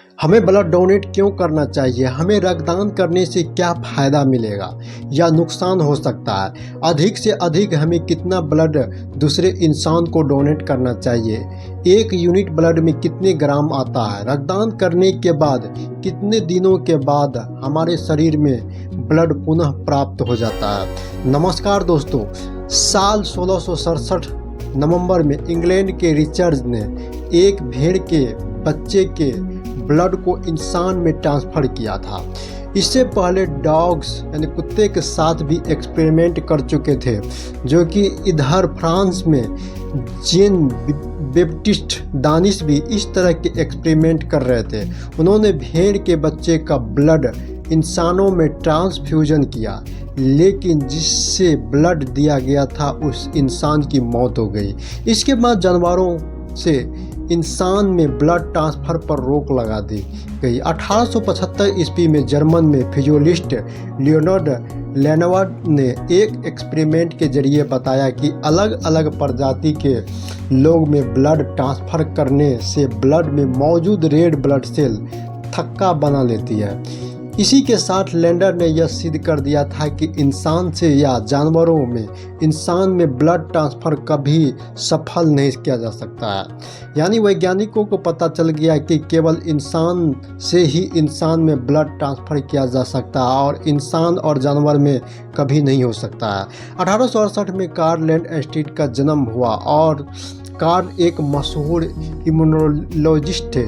हमें blood donate क्यों करना चाहिए? हमें रक्तदान करने से क्या फ़ायदा मिलेगा या नुकसान हो सकता है? अधिक से अधिक हमें कितना ब्लड दूसरे इंसान को डोनेट करना चाहिए? 1 यूनिट ब्लड में कितने ग्राम आता है? रक्तदान करने के बाद कितने दिनों के बाद हमारे शरीर में ब्लड पुनः प्राप्त हो जाता है? नमस्कार दोस्तों, साल 1667 नवंबर में इंग्लैंड के रिचर्ड ने एक भेड़ के बच्चे के ब्लड को इंसान में ट्रांसफ़र किया था। इससे पहले डॉग्स यानी कुत्ते के साथ भी एक्सपेरिमेंट कर चुके थे, जो कि इधर फ्रांस में जेन बेप्टिस्ट दानिश भी इस तरह के एक्सपेरिमेंट कर रहे थे। उन्होंने भेड़ के बच्चे का ब्लड इंसानों में ट्रांसफ्यूजन किया, लेकिन जिससे ब्लड दिया गया था उस इंसान की मौत हो गई। इसके बाद जानवरों से इंसान में ब्लड ट्रांसफ़र पर रोक लगा दी गई। 1875 ईस्वी में जर्मन में फिजियोलॉजिस्ट लियोनार्ड लैनवार्ड ने एक एक्सपेरिमेंट के जरिए बताया कि अलग अलग प्रजाति के लोग में ब्लड ट्रांसफ़र करने से ब्लड में मौजूद रेड ब्लड सेल थक्का बना लेती है। इसी के साथ लैंडर ने यह सिद्ध कर दिया था कि इंसान से या जानवरों में इंसान में ब्लड ट्रांसफ़र कभी सफल नहीं किया जा सकता है। यानी वैज्ञानिकों को पता चल गया कि केवल इंसान से ही इंसान में ब्लड ट्रांसफ़र किया जा सकता है और इंसान और जानवर में कभी नहीं हो सकता है। 1868 में कार्ल लैंडस्टीड का जन्म हुआ और कार्ल एक मशहूर इम्यूनोलॉजिस्ट थे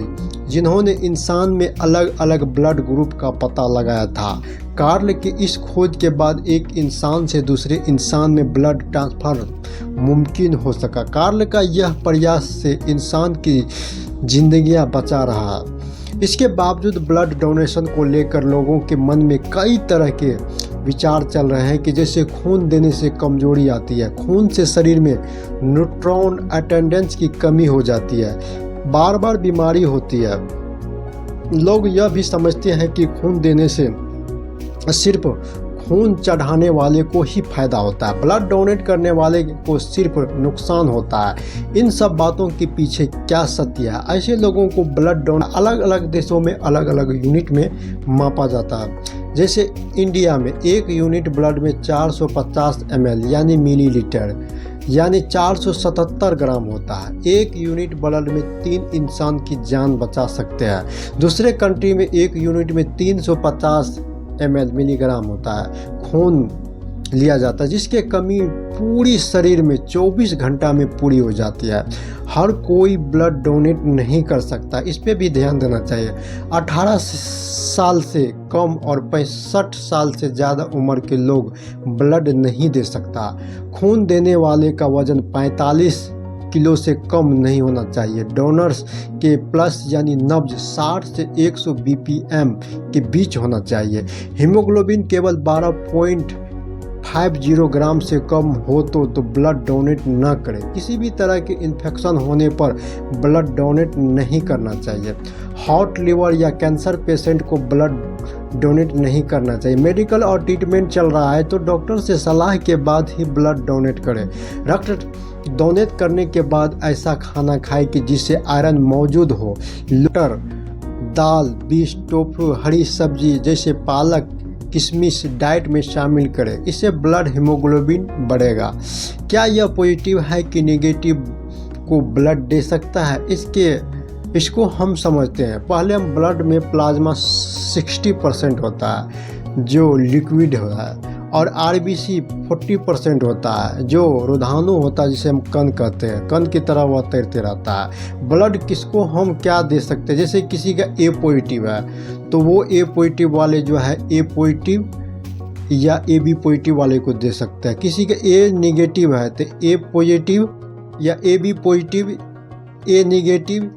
जिन्होंने इंसान में अलग अलग ब्लड ग्रुप का पता लगाया था। कार्ल की इस खोज के बाद एक इंसान से दूसरे इंसान में ब्लड ट्रांसफ़र मुमकिन हो सका। कार्ल का यह प्रयास से इंसान की जिंदगियां बचा रहा। इसके बावजूद ब्लड डोनेशन को लेकर लोगों के मन में कई तरह के विचार चल रहे हैं कि जैसे खून देने से कमजोरी आती है, खून से शरीर में न्यूट्रॉन अटेंडेंस की कमी हो जाती है, बार बार बीमारी होती है। लोग यह भी समझते हैं कि खून देने से सिर्फ खून चढ़ाने वाले को ही फायदा होता है, ब्लड डोनेट करने वाले को सिर्फ नुकसान होता है। इन सब बातों के पीछे क्या सत्य है? ऐसे लोगों को ब्लड डोनेट अलग अलग देशों में अलग अलग यूनिट में मापा जाता है। जैसे इंडिया में 1 यूनिट ब्लड में 450 ml यानी मिलीलीटर यानी 477 ग्राम होता है। 1 यूनिट ब्लड में 3 इंसान की जान बचा सकते हैं। दूसरे कंट्री में 1 यूनिट में 350 ml मिलीग्राम होता है खून लिया जाता है, जिसके कमी पूरी शरीर में 24 घंटा में पूरी हो जाती है। हर कोई ब्लड डोनेट नहीं कर सकता, इस पे भी ध्यान देना चाहिए। 18 साल से कम और 65 साल से ज़्यादा उम्र के लोग ब्लड नहीं दे सकता। खून देने वाले का वजन 45 किलो से कम नहीं होना चाहिए। डोनर्स के प्लस यानी नब्ज 60 से 100 BPM के बीच होना चाहिए। हीमोग्लोबिन केवल 12.50 ग्राम से कम हो तो ब्लड डोनेट न करें। किसी भी तरह के इन्फेक्शन होने पर ब्लड डोनेट नहीं करना चाहिए। हार्ट, लिवर या कैंसर पेशेंट को ब्लड डोनेट नहीं करना चाहिए। मेडिकल और ट्रीटमेंट चल रहा है तो डॉक्टर से सलाह के बाद ही ब्लड डोनेट करें। रक्त डोनेट करने के बाद ऐसा खाना खाएं कि जिससे आयरन मौजूद हो। मटर, दाल, बीज, टोफू, हरी सब्जी जैसे पालक, किशमिश डाइट में शामिल करें। इससे ब्लड हीमोग्लोबिन बढ़ेगा। क्या यह पॉजिटिव है कि नेगेटिव को ब्लड दे सकता है? इसको हम समझते हैं। पहले हम ब्लड में प्लाज्मा 60% होता है जो लिक्विड है और RBC 40% होता है जो रोधानु होता है, जिसे हम कण कहते हैं। कण की तरह वह तैरते रहता है। ब्लड किसको हम क्या दे सकते हैं? जैसे किसी का A पॉजिटिव है तो वो A पॉजिटिव वाले जो है A पॉजिटिव या AB पॉजिटिव वाले को दे सकते हैं। किसी का A निगेटिव है तो A पॉजिटिव या AB positive, A negative,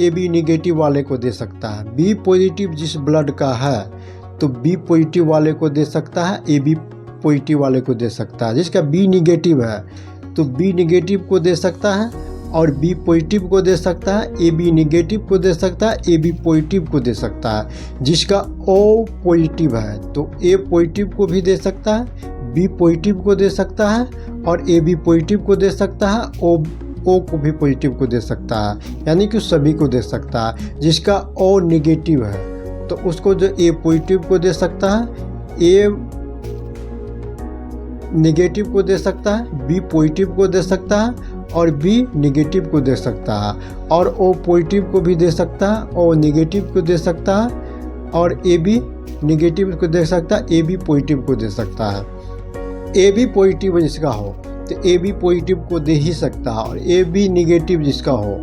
AB negative वाले को दे सकता है। B पॉजिटिव जिस ब्लड का है तो B पॉजिटिव वाले को दे सकता है, AB पॉजिटिव वाले को दे सकता है। जिसका B निगेटिव है तो B निगेटिव को दे सकता है और B पॉजिटिव को दे सकता है, AB निगेटिव को दे सकता है, AB पॉजिटिव को दे सकता है। जिसका O पॉजिटिव है तो A पॉजिटिव को भी दे सकता है, B पॉजिटिव को दे सकता है और AB पॉजिटिव को दे सकता है, O ओ को भी पॉजिटिव को दे सकता है, यानी कि सभी को दे सकता है। जिसका ओ निगेटिव है तो उसको जो ए पॉजिटिव को दे सकता है, ए निगेटिव को दे सकता है, बी पॉजिटिव को दे सकता है और बी निगेटिव को दे सकता है, और ओ पॉजिटिव को भी दे सकता है, ओ निगेटिव को दे सकता है, और ए बी निगेटिव को दे सकता है, ए बी पॉजिटिव को दे सकता है। ए बी पॉजिटिव जिसका हो तो ए बी पॉजिटिव को दे ही सकता है, और ए बी निगेटिव जिसका हो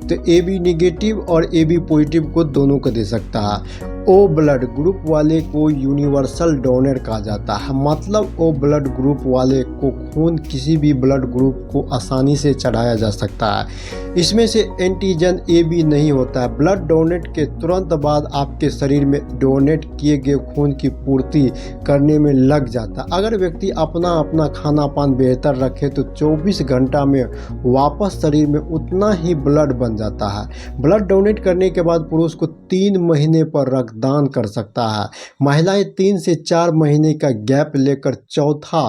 तो ए बी निगेटिव और ए बी पॉजिटिव को दोनों को दे सकता है। ओ ब्लड ग्रुप वाले को यूनिवर्सल डोनर कहा जाता है, मतलब ओ ब्लड ग्रुप वाले को खून किसी भी ब्लड ग्रुप को आसानी से चढ़ाया जा सकता है। इसमें से एंटीजन ए बी नहीं होता है। ब्लड डोनेट के तुरंत बाद आपके शरीर में डोनेट किए गए खून की पूर्ति करने में लग जाता है। अगर व्यक्ति अपना खाना पान बेहतर रखे तो 24 घंटा में वापस शरीर में उतना ही ब्लड बन जाता है। ब्लड डोनेट करने के बाद पुरुष को 3 महीने पर रक्तदान कर सकता है। महिलाएं 3 से 4 महीने का गैप लेकर चौथा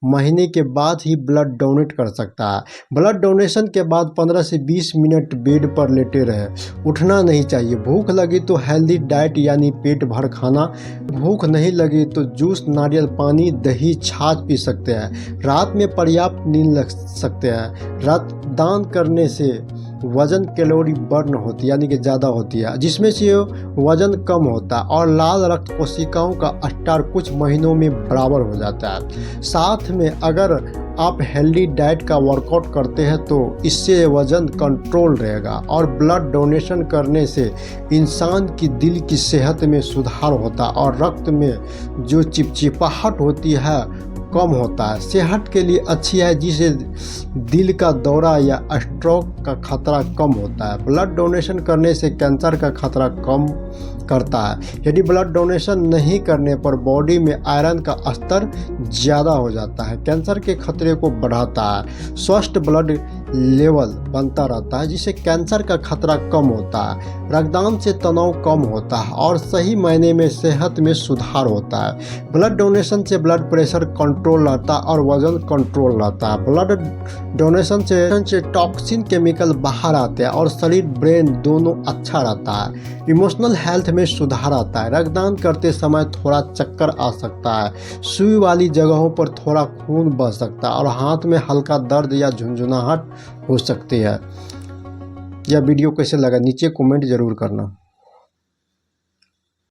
महीने के बाद ही ब्लड डोनेट कर सकता है। ब्लड डोनेशन के बाद 15 से 20 मिनट बेड पर लेटे रहे, उठना नहीं चाहिए। भूख लगी तो हेल्दी डाइट यानी पेट भर खाना, भूख नहीं लगी तो जूस, नारियल पानी, दही, छाछ पी सकते हैं। रात में पर्याप्त नींद लग सकते हैं। रक्तदान करने से वजन कैलोरी बर्न होती है, यानी कि ज़्यादा होती है, जिसमें से वजन कम होता है और लाल रक्त कोशिकाओं का स्तर कुछ महीनों में बराबर हो जाता है। साथ में अगर आप हेल्दी डाइट का वर्कआउट करते हैं तो इससे वजन कंट्रोल रहेगा, और ब्लड डोनेशन करने से इंसान की दिल की सेहत में सुधार होता है और रक्त में जो चिपचिपाहट होती है कम होता है। सेहत के लिए अच्छी है, जिससे दिल का दौरा या स्ट्रोक का खतरा कम होता है। ब्लड डोनेशन करने से कैंसर का खतरा कम करता है। यदि ब्लड डोनेशन नहीं करने पर बॉडी में आयरन का स्तर ज़्यादा हो जाता है, कैंसर के खतरे को बढ़ाता है। स्वस्थ ब्लड लेवल बनता रहता है, जिससे कैंसर का खतरा कम होता है। रक्तदान से तनाव कम होता है और सही मायने में सेहत में सुधार होता है। ब्लड डोनेशन से ब्लड प्रेशर कंट्रोल रहता है और वजन कंट्रोल रहता है। ब्लड डोनेशन से टॉक्सिन केमिकल बाहर आते हैं और शरीर ब्रेन दोनों अच्छा रहता है। इमोशनल हेल्थ में सुधार आता है। रक्तदान करते समय थोड़ा चक्कर आ सकता है, सुई वाली जगहों पर थोड़ा खून बह सकता है और हाथ में हल्का दर्द या झुंझुनाहट हो सकती है। यह वीडियो कैसे लगा नीचे कमेंट जरूर करना।